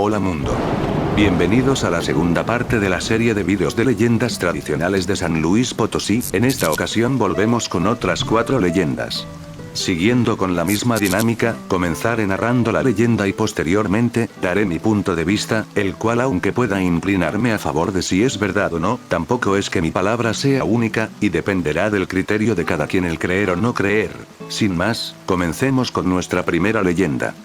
Hola mundo. Bienvenidos a la segunda parte de la serie de vídeos de leyendas tradicionales de San Luis Potosí. En esta ocasión volvemos con otras 4 leyendas. Siguiendo con la misma dinámica, comenzaré narrando la leyenda y posteriormente, daré mi punto de vista, el cual aunque pueda inclinarme a favor de si es verdad o no, tampoco es que mi palabra sea única, y dependerá del criterio de cada quien el creer o no creer. Sin más, comencemos con nuestra primera leyenda.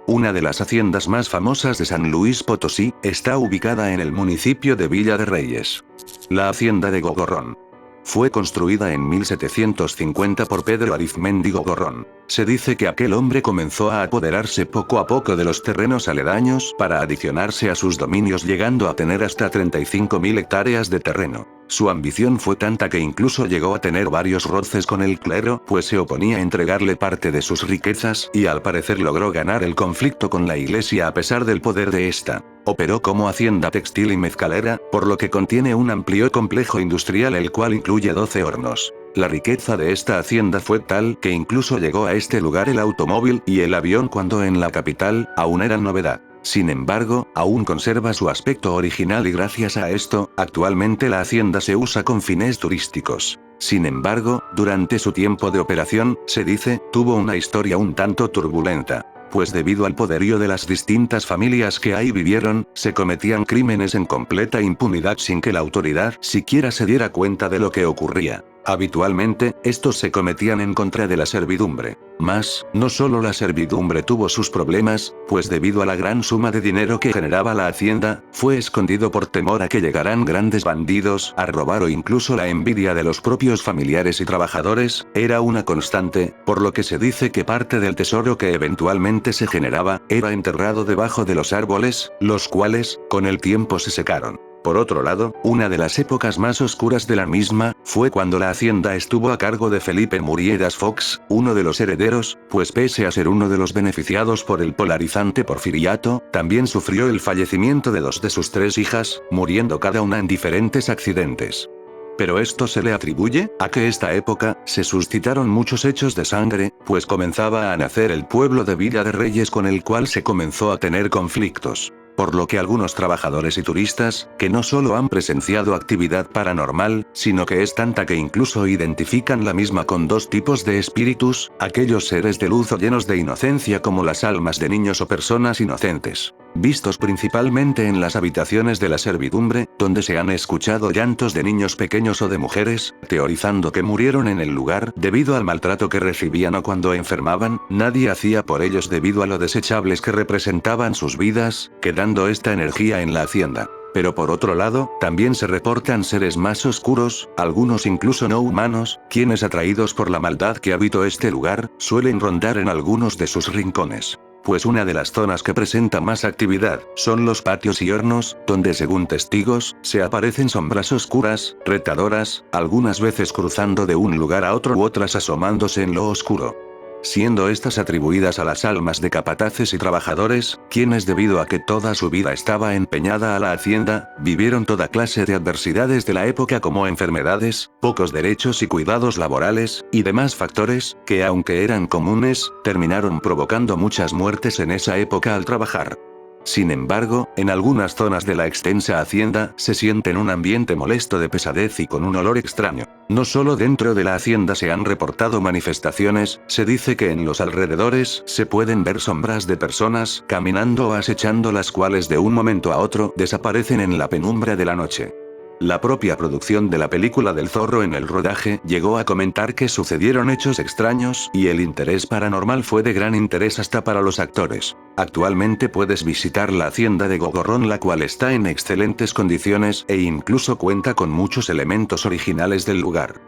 Una de las haciendas más famosas de San Luis Potosí, está ubicada en el municipio de Villa de Reyes. La hacienda de Gogorrón. Fue construida en 1750 por Pedro Arizmendi Gogorrón. Se dice que aquel hombre comenzó a apoderarse poco a poco de los terrenos aledaños para adicionarse a sus dominios, llegando a tener hasta 35.000 hectáreas de terreno. Su ambición fue tanta que incluso llegó a tener varios roces con el clero, pues se oponía a entregarle parte de sus riquezas, y al parecer logró ganar el conflicto con la iglesia a pesar del poder de esta. Operó como hacienda textil y mezcalera, por lo que contiene un amplio complejo industrial el cual incluye 12 hornos. La riqueza de esta hacienda fue tal que incluso llegó a este lugar el automóvil y el avión cuando en la capital, aún eran novedad. Sin embargo, aún conserva su aspecto original y gracias a esto, actualmente la hacienda se usa con fines turísticos. Sin embargo, durante su tiempo de operación, se dice, tuvo una historia un tanto turbulenta. Pues debido al poderío de las distintas familias que ahí vivieron, se cometían crímenes en completa impunidad sin que la autoridad siquiera se diera cuenta de lo que ocurría. Habitualmente, estos se cometían en contra de la servidumbre. Mas, no solo la servidumbre tuvo sus problemas, pues debido a la gran suma de dinero que generaba la hacienda, fue escondido por temor a que llegaran grandes bandidos a robar o incluso la envidia de los propios familiares y trabajadores, era una constante, por lo que se dice que parte del tesoro que eventualmente se generaba, era enterrado debajo de los árboles, los cuales, con el tiempo se secaron. Por otro lado, una de las épocas más oscuras de la misma, fue cuando la hacienda estuvo a cargo de Felipe Muriedas Fox, uno de los herederos, pues pese a ser uno de los beneficiados por el polarizante porfiriato, también sufrió el fallecimiento de 2 de sus 3 hijas, muriendo cada una en diferentes accidentes. Pero esto se le atribuye a que esta época se suscitaron muchos hechos de sangre, pues comenzaba a nacer el pueblo de Villa de Reyes con el cual se comenzó a tener conflictos. Por lo que algunos trabajadores y turistas, que no solo han presenciado actividad paranormal, sino que es tanta que incluso identifican la misma con 2 tipos de espíritus, aquellos seres de luz o llenos de inocencia como las almas de niños o personas inocentes. Vistos principalmente en las habitaciones de la servidumbre, donde se han escuchado llantos de niños pequeños o de mujeres, teorizando que murieron en el lugar debido al maltrato que recibían o cuando enfermaban, nadie hacía por ellos debido a lo desechables que representaban sus vidas, quedando esta energía en la hacienda. Pero por otro lado, también se reportan seres más oscuros, algunos incluso no humanos, quienes atraídos por la maldad que habitó este lugar, suelen rondar en algunos de sus rincones. Pues una de las zonas que presenta más actividad, son los patios y hornos, donde según testigos, se aparecen sombras oscuras, retadoras, algunas veces cruzando de un lugar a otro u otras asomándose en lo oscuro. Siendo estas atribuidas a las almas de capataces y trabajadores, quienes debido a que toda su vida estaba empeñada a la hacienda, vivieron toda clase de adversidades de la época como enfermedades, pocos derechos y cuidados laborales, y demás factores, que aunque eran comunes, terminaron provocando muchas muertes en esa época al trabajar. Sin embargo, en algunas zonas de la extensa hacienda, se siente un ambiente molesto de pesadez y con un olor extraño. No solo dentro de la hacienda se han reportado manifestaciones, se dice que en los alrededores, se pueden ver sombras de personas, caminando o acechando las cuales de un momento a otro, desaparecen en la penumbra de la noche. La propia producción de la película del Zorro en el rodaje llegó a comentar que sucedieron hechos extraños y el interés paranormal fue de gran interés hasta para los actores. Actualmente puedes visitar la hacienda de Gogorrón, la cual está en excelentes condiciones e incluso cuenta con muchos elementos originales del lugar.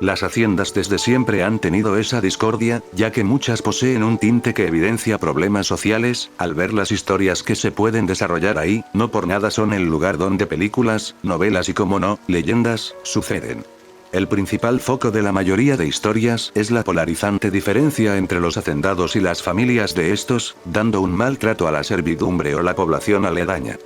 Las haciendas desde siempre han tenido esa discordia, ya que muchas poseen un tinte que evidencia problemas sociales, al ver las historias que se pueden desarrollar ahí, no por nada son el lugar donde películas, novelas y como no, leyendas, suceden. El principal foco de la mayoría de historias es la polarizante diferencia entre los hacendados y las familias de estos, dando un maltrato a la servidumbre o la población aledaña.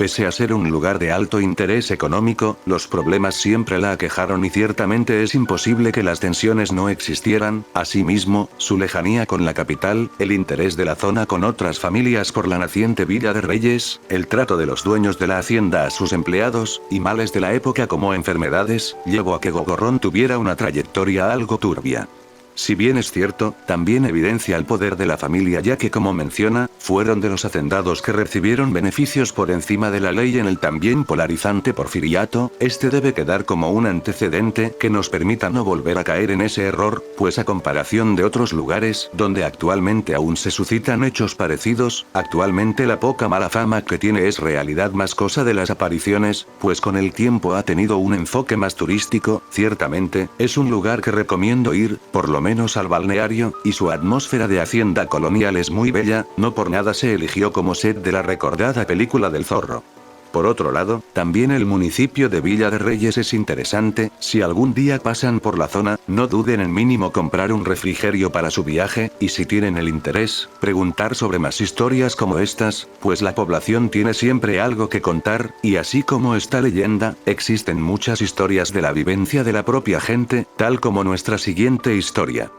Pese a ser un lugar de alto interés económico, los problemas siempre la aquejaron y ciertamente es imposible que las tensiones no existieran. Asimismo, su lejanía con la capital, el interés de la zona con otras familias por la naciente Villa de Reyes, el trato de los dueños de la hacienda a sus empleados, y males de la época como enfermedades, llevó a que Gogorrón tuviera una trayectoria algo turbia. Si bien es cierto, también evidencia el poder de la familia ya que como menciona, fueron de los hacendados que recibieron beneficios por encima de la ley en el también polarizante porfiriato. Este debe quedar como un antecedente que nos permita no volver a caer en ese error, pues a comparación de otros lugares donde actualmente aún se suscitan hechos parecidos, actualmente la poca mala fama que tiene es realidad más cosa de las apariciones, pues con el tiempo ha tenido un enfoque más turístico. Ciertamente, es un lugar que recomiendo ir, por lo menos al balneario, y su atmósfera de hacienda colonial es muy bella, no por nada se eligió como set de la recordada película del Zorro. Por otro lado, también el municipio de Villa de Reyes es interesante. Si algún día pasan por la zona, no duden en mínimo comprar un refrigerio para su viaje, y si tienen el interés, preguntar sobre más historias como estas, pues la población tiene siempre algo que contar, y así como esta leyenda, existen muchas historias de la vivencia de la propia gente, tal como nuestra siguiente historia.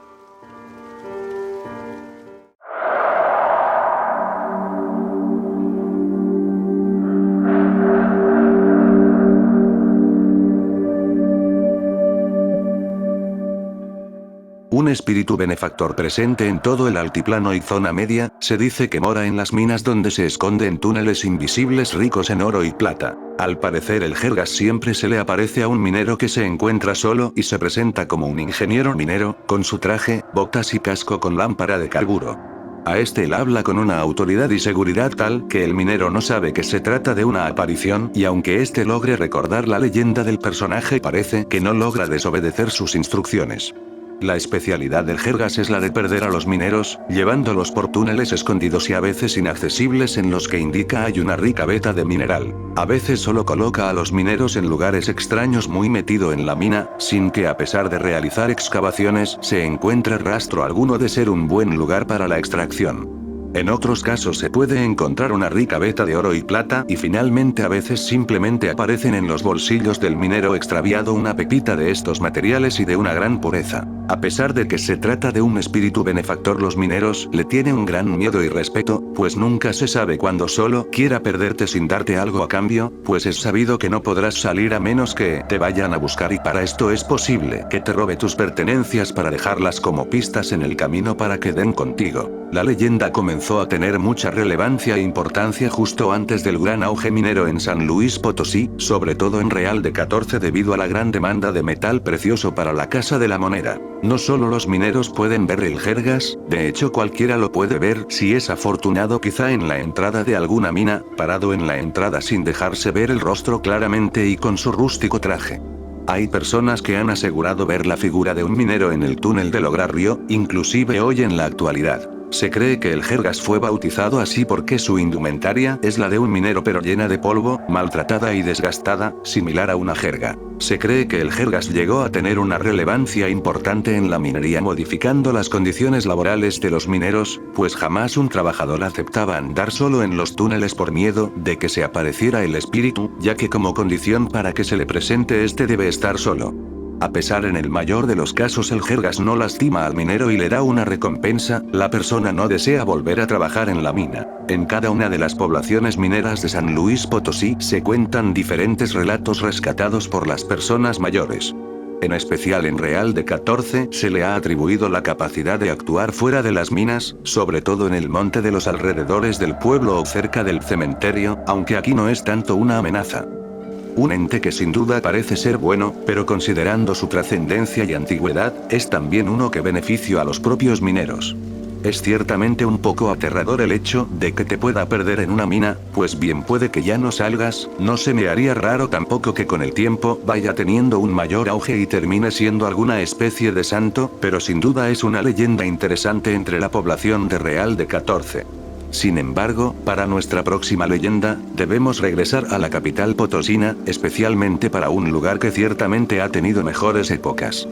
Un espíritu benefactor presente en todo el altiplano y zona media, se dice que mora en las minas donde se esconde en túneles invisibles ricos en oro y plata. Al parecer el jergas siempre se le aparece a un minero que se encuentra solo y se presenta como un ingeniero minero, con su traje, botas y casco con lámpara de carburo. A este él habla con una autoridad y seguridad tal que el minero no sabe que se trata de una aparición y aunque este logre recordar la leyenda del personaje parece que no logra desobedecer sus instrucciones. La especialidad del jergas es la de perder a los mineros, llevándolos por túneles escondidos y a veces inaccesibles en los que indica hay una rica veta de mineral. A veces solo coloca a los mineros en lugares extraños muy metido en la mina, sin que a pesar de realizar excavaciones se encuentre rastro alguno de ser un buen lugar para la extracción. En otros casos se puede encontrar una rica veta de oro y plata y finalmente a veces simplemente aparecen en los bolsillos del minero extraviado una pepita de estos materiales y de una gran pureza. A pesar de que se trata de un espíritu benefactor, los mineros le tienen un gran miedo y respeto, pues nunca se sabe cuándo solo quiera perderte sin darte algo a cambio, pues es sabido que no podrás salir a menos que te vayan a buscar y para esto es posible que te robe tus pertenencias para dejarlas como pistas en el camino para que den contigo. La leyenda comenzó a tener mucha relevancia e importancia justo antes del gran auge minero en San Luis Potosí, sobre todo en Real de 14 debido a la gran demanda de metal precioso para la Casa de la Moneda. No solo los mineros pueden ver el jergas, de hecho cualquiera lo puede ver si es afortunado quizá en la entrada de alguna mina, parado en la entrada sin dejarse ver el rostro claramente y con su rústico traje. Hay personas que han asegurado ver la figura de un minero en el túnel de Lograrrio, inclusive hoy en la actualidad. Se cree que el jergas fue bautizado así porque su indumentaria es la de un minero pero llena de polvo, maltratada y desgastada, similar a una jerga. Se cree que el jergas llegó a tener una relevancia importante en la minería modificando las condiciones laborales de los mineros, pues jamás un trabajador aceptaba andar solo en los túneles por miedo de que se apareciera el espíritu, ya que como condición para que se le presente este debe estar solo. A pesar en el mayor de los casos el jergas no lastima al minero y le da una recompensa, la persona no desea volver a trabajar en la mina. En cada una de las poblaciones mineras de San Luis Potosí se cuentan diferentes relatos rescatados por las personas mayores. En especial en Real de 14 se le ha atribuido la capacidad de actuar fuera de las minas, sobre todo en el monte de los alrededores del pueblo o cerca del cementerio, aunque aquí no es tanto una amenaza. Un ente que sin duda parece ser bueno, pero considerando su trascendencia y antigüedad, es también uno que beneficia a los propios mineros. Es ciertamente un poco aterrador el hecho de que te pueda perder en una mina, pues bien puede que ya no salgas, no se me haría raro tampoco que con el tiempo vaya teniendo un mayor auge y termine siendo alguna especie de santo, pero sin duda es una leyenda interesante entre la población de Real de 14. Sin embargo, para nuestra próxima leyenda, debemos regresar a la capital potosina, especialmente para un lugar que ciertamente ha tenido mejores épocas.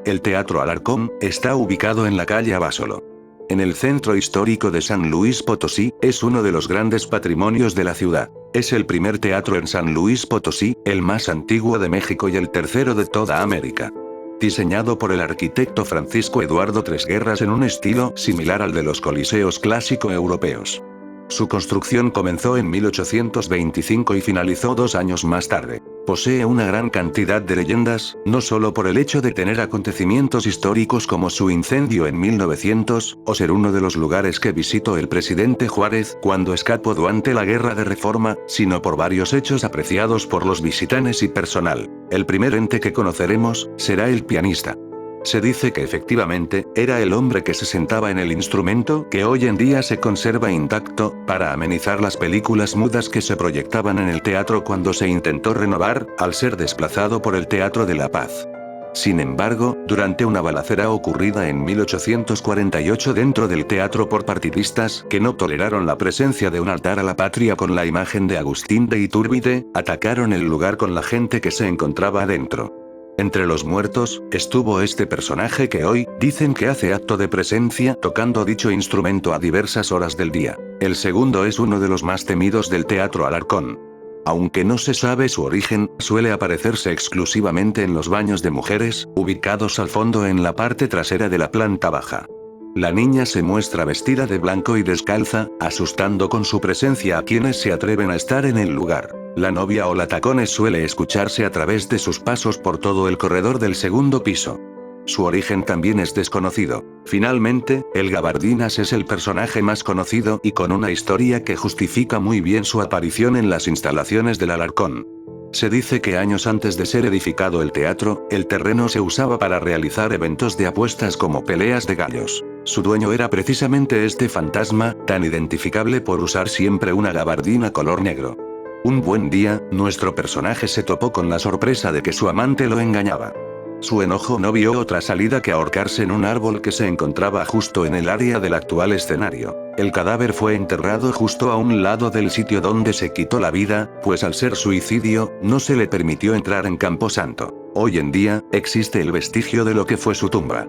El Teatro Alarcón está ubicado en la calle Abasolo, en el centro histórico de San Luis Potosí. Es uno de los grandes patrimonios de la ciudad. Es el primer teatro en San Luis Potosí, el más antiguo de México y el tercero de toda América. Diseñado por el arquitecto Francisco Eduardo Tresguerras en un estilo similar al de los coliseos clásico europeos. Su construcción comenzó en 1825 y finalizó 2 años más tarde. Posee una gran cantidad de leyendas, no solo por el hecho de tener acontecimientos históricos como su incendio en 1900, o ser uno de los lugares que visitó el presidente Juárez cuando escapó durante la Guerra de Reforma, sino por varios hechos apreciados por los visitantes y personal. El primer ente que conoceremos será el pianista. Se dice que efectivamente, era el hombre que se sentaba en el instrumento que hoy en día se conserva intacto, para amenizar las películas mudas que se proyectaban en el teatro cuando se intentó renovar, al ser desplazado por el Teatro de la Paz. Sin embargo, durante una balacera ocurrida en 1848 dentro del teatro por partidistas que no toleraron la presencia de un altar a la patria con la imagen de Agustín de Iturbide, atacaron el lugar con la gente que se encontraba adentro. Entre los muertos, estuvo este personaje que hoy, dicen que hace acto de presencia tocando dicho instrumento a diversas horas del día. El segundo es uno de los más temidos del Teatro Alarcón. Aunque no se sabe su origen, suele aparecerse exclusivamente en los baños de mujeres, ubicados al fondo en la parte trasera de la planta baja. La niña se muestra vestida de blanco y descalza, asustando con su presencia a quienes se atreven a estar en el lugar. La novia o la tacones suele escucharse a través de sus pasos por todo el corredor del segundo piso. Su origen también es desconocido. Finalmente, el Gabardinas es el personaje más conocido y con una historia que justifica muy bien su aparición en las instalaciones del Alarcón. Se dice que años antes de ser edificado el teatro, el terreno se usaba para realizar eventos de apuestas como peleas de gallos. Su dueño era precisamente este fantasma, tan identificable por usar siempre una gabardina color negro. Un buen día, nuestro personaje se topó con la sorpresa de que su amante lo engañaba. Su enojo no vio otra salida que ahorcarse en un árbol que se encontraba justo en el área del actual escenario. El cadáver fue enterrado justo a un lado del sitio donde se quitó la vida, pues al ser suicidio, no se le permitió entrar en Camposanto. Hoy en día, existe el vestigio de lo que fue su tumba.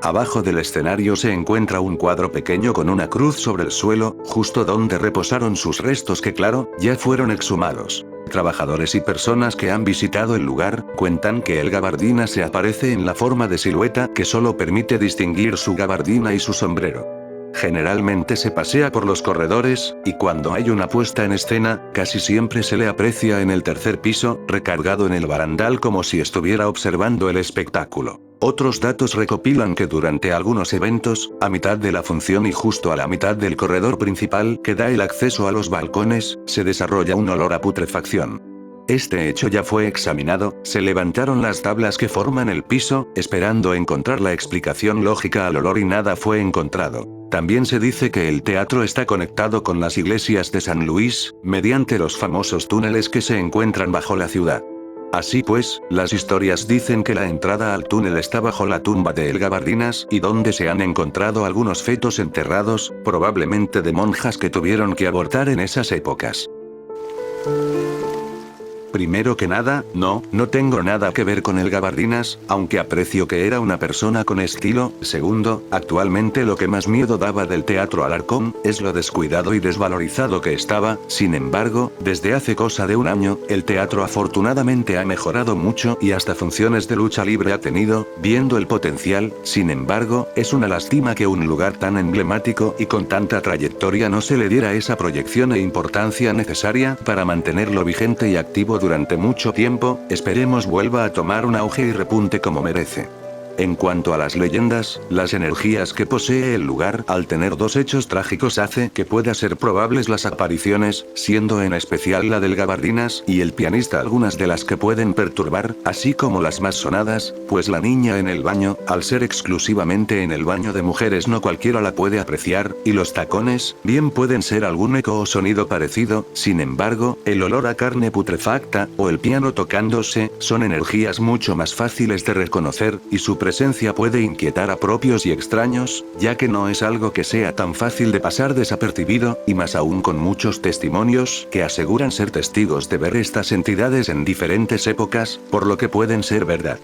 Abajo del escenario se encuentra un cuadro pequeño con una cruz sobre el suelo, justo donde reposaron sus restos que claro, ya fueron exhumados. Trabajadores y personas que han visitado el lugar, cuentan que el Gabardina se aparece en la forma de silueta que solo permite distinguir su gabardina y su sombrero. Generalmente se pasea por los corredores, y cuando hay una puesta en escena, casi siempre se le aprecia en el tercer piso, recargado en el barandal como si estuviera observando el espectáculo. Otros datos recopilan que durante algunos eventos, a mitad de la función y justo a la mitad del corredor principal que da el acceso a los balcones, se desarrolla un olor a putrefacción. Este hecho ya fue examinado, se levantaron las tablas que forman el piso, esperando encontrar la explicación lógica al olor y nada fue encontrado. También se dice que el teatro está conectado con las iglesias de San Luis, mediante los famosos túneles que se encuentran bajo la ciudad. Así pues, las historias dicen que la entrada al túnel está bajo la tumba de El Gabardinas y donde se han encontrado algunos fetos enterrados, probablemente de monjas que tuvieron que abortar en esas épocas. Primero que nada, no tengo nada que ver con el Gabardinas, aunque aprecio que era una persona con estilo. Segundo, actualmente lo que más miedo daba del Teatro Alarcón, es lo descuidado y desvalorizado que estaba. Sin embargo, desde hace cosa de un año, el teatro afortunadamente ha mejorado mucho y hasta funciones de lucha libre ha tenido, viendo el potencial. Sin embargo, es una lástima que un lugar tan emblemático y con tanta trayectoria no se le diera esa proyección e importancia necesaria para mantenerlo vigente y activo durante mucho tiempo. Esperemos vuelva a tomar un auge y repunte como merece. En cuanto a las leyendas, las energías que posee el lugar al tener dos hechos trágicos hace que pueda ser probables las apariciones, siendo en especial la del Gabardinas y el pianista algunas de las que pueden perturbar, así como las más sonadas, pues la niña en el baño, al ser exclusivamente en el baño de mujeres no cualquiera la puede apreciar, y los tacones, bien pueden ser algún eco o sonido parecido, sin embargo, el olor a carne putrefacta, o el piano tocándose, son energías mucho más fáciles de reconocer, y su presencia puede inquietar a propios y extraños, ya que no es algo que sea tan fácil de pasar desapercibido, y más aún con muchos testimonios que aseguran ser testigos de ver estas entidades en diferentes épocas, por lo que pueden ser verdad.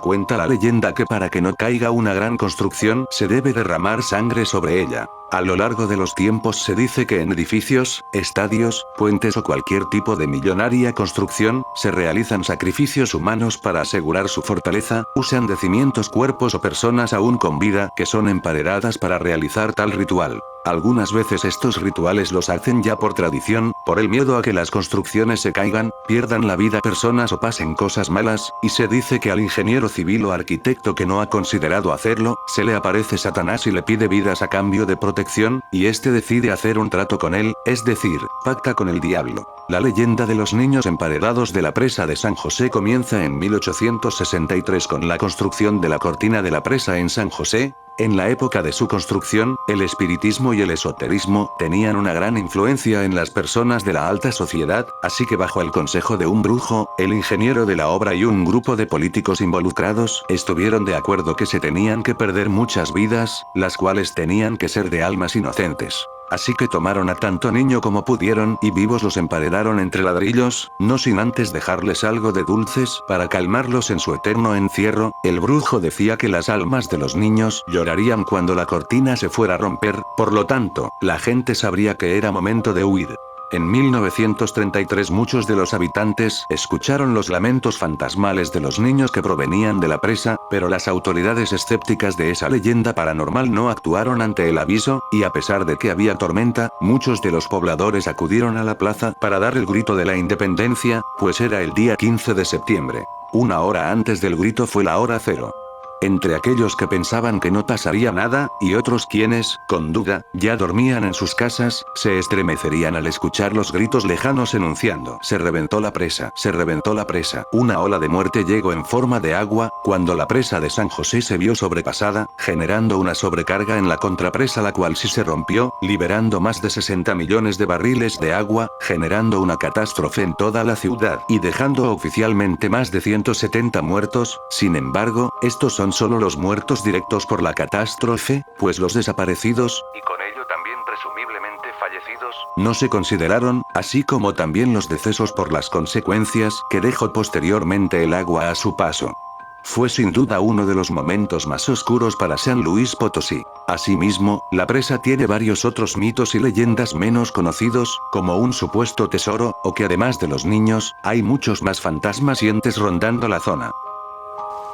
Cuenta la leyenda que para que no caiga una gran construcción se debe derramar sangre sobre ella. A lo largo de los tiempos se dice que en edificios, estadios, puentes o cualquier tipo de millonaria construcción, se realizan sacrificios humanos para asegurar su fortaleza, usan de cimientos cuerpos o personas aún con vida que son emparedadas para realizar tal ritual. Algunas veces estos rituales los hacen ya por tradición, por el miedo a que las construcciones se caigan, pierdan la vida personas o pasen cosas malas, y se dice que al ingeniero civil o arquitecto que no ha considerado hacerlo, se le aparece Satanás y le pide vidas a cambio de protección, y este decide hacer un trato con él, es decir, pacta con el diablo. La leyenda de los niños emparedados de la presa de San José comienza en 1863 con la construcción de la cortina de la presa en San José. En la época de su construcción, el espiritismo y el esoterismo tenían una gran influencia en las personas de la alta sociedad, así que bajo el consejo de un brujo, el ingeniero de la obra y un grupo de políticos involucrados, estuvieron de acuerdo que se tenían que perder muchas vidas, las cuales tenían que ser de almas inocentes. Así que tomaron a tanto niño como pudieron y vivos los emparedaron entre ladrillos, no sin antes dejarles algo de dulces para calmarlos en su eterno encierro. El brujo decía que las almas de los niños llorarían cuando la cortina se fuera a romper, por lo tanto, la gente sabría que era momento de huir. En 1933 muchos de los habitantes escucharon los lamentos fantasmales de los niños que provenían de la presa, pero las autoridades escépticas de esa leyenda paranormal no actuaron ante el aviso, y a pesar de que había tormenta, muchos de los pobladores acudieron a la plaza para dar el grito de la independencia, pues era el día 15 de septiembre. Una hora antes del grito fue la hora cero. Entre aquellos que pensaban que no pasaría nada, y otros quienes, con duda, ya dormían en sus casas, se estremecerían al escuchar los gritos lejanos enunciando: se reventó la presa, se reventó la presa. Una ola de muerte llegó en forma de agua, cuando la presa de San José se vio sobrepasada, generando una sobrecarga en la contrapresa, la cual sí se rompió, liberando más de 60 millones de barriles de agua, generando una catástrofe en toda la ciudad, y dejando oficialmente más de 170 muertos. Sin embargo, estos son solo los muertos directos por la catástrofe, pues los desaparecidos, y con ello también presumiblemente fallecidos, no se consideraron, así como también los decesos por las consecuencias que dejó posteriormente el agua a su paso. Fue sin duda uno de los momentos más oscuros para San Luis Potosí. Asimismo, la presa tiene varios otros mitos y leyendas menos conocidos, como un supuesto tesoro, o que además de los niños, hay muchos más fantasmas y entes rondando la zona.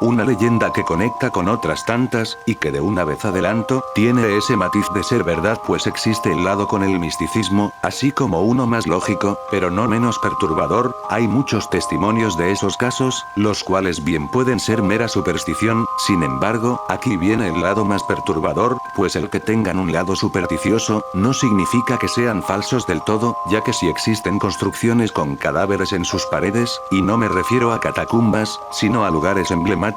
Una leyenda que conecta con otras tantas, y que de una vez adelanto, tiene ese matiz de ser verdad, pues existe el lado con el misticismo, así como uno más lógico, pero no menos perturbador. Hay muchos testimonios de esos casos, los cuales bien pueden ser mera superstición. Sin embargo, aquí viene el lado más perturbador, pues el que tengan un lado supersticioso, no significa que sean falsos del todo, ya que si existen construcciones con cadáveres en sus paredes, y no me refiero a catacumbas, sino a lugares emblemáticos,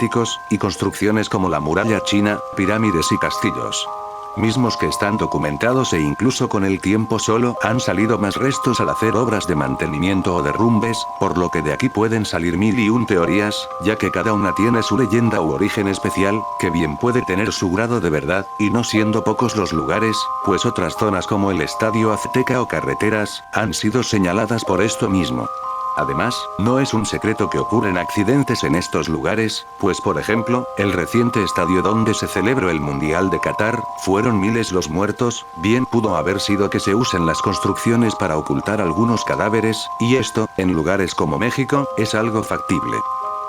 y construcciones como la muralla china, pirámides y castillos. Mismos que están documentados e incluso con el tiempo solo han salido más restos al hacer obras de mantenimiento o derrumbes, por lo que de aquí pueden salir mil y un teorías, ya que cada una tiene su leyenda u origen especial, que bien puede tener su grado de verdad, y no siendo pocos los lugares, pues otras zonas como el Estadio Azteca o carreteras, han sido señaladas por esto mismo. Además, no es un secreto que ocurren accidentes en estos lugares, pues por ejemplo, el reciente estadio donde se celebró el Mundial de Qatar, fueron miles los muertos. Bien pudo haber sido que se usen las construcciones para ocultar algunos cadáveres, y esto, en lugares como México, es algo factible.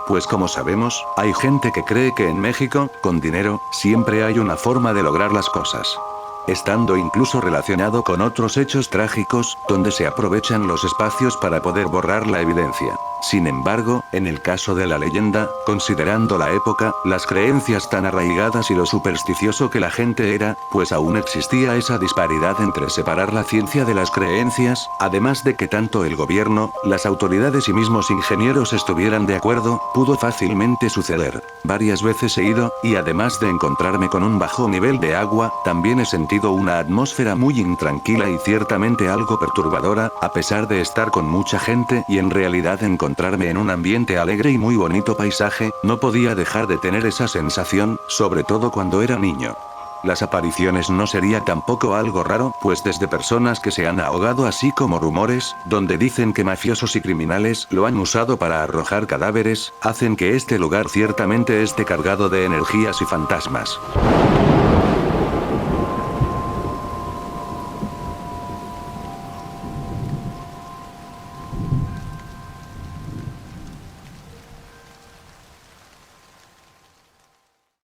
Pues como sabemos, hay gente que cree que en México, con dinero, siempre hay una forma de lograr las cosas. Estando incluso relacionado con otros hechos trágicos, donde se aprovechan los espacios para poder borrar la evidencia. Sin embargo, en el caso de la leyenda, considerando la época, las creencias tan arraigadas y lo supersticioso que la gente era, pues aún existía esa disparidad entre separar la ciencia de las creencias, además de que tanto el gobierno, las autoridades y mismos ingenieros estuvieran de acuerdo, pudo fácilmente suceder. Varias veces he ido, y además de encontrarme con un bajo nivel de agua, también he sentido una atmósfera muy intranquila y ciertamente algo perturbadora, a pesar de estar con mucha gente y en realidad encontrarme en un ambiente alegre y muy bonito paisaje, no podía dejar de tener esa sensación, sobre todo cuando era niño. Las apariciones no sería tampoco algo raro, pues desde personas que se han ahogado así como rumores, donde dicen que mafiosos y criminales lo han usado para arrojar cadáveres, hacen que este lugar ciertamente esté cargado de energías y fantasmas.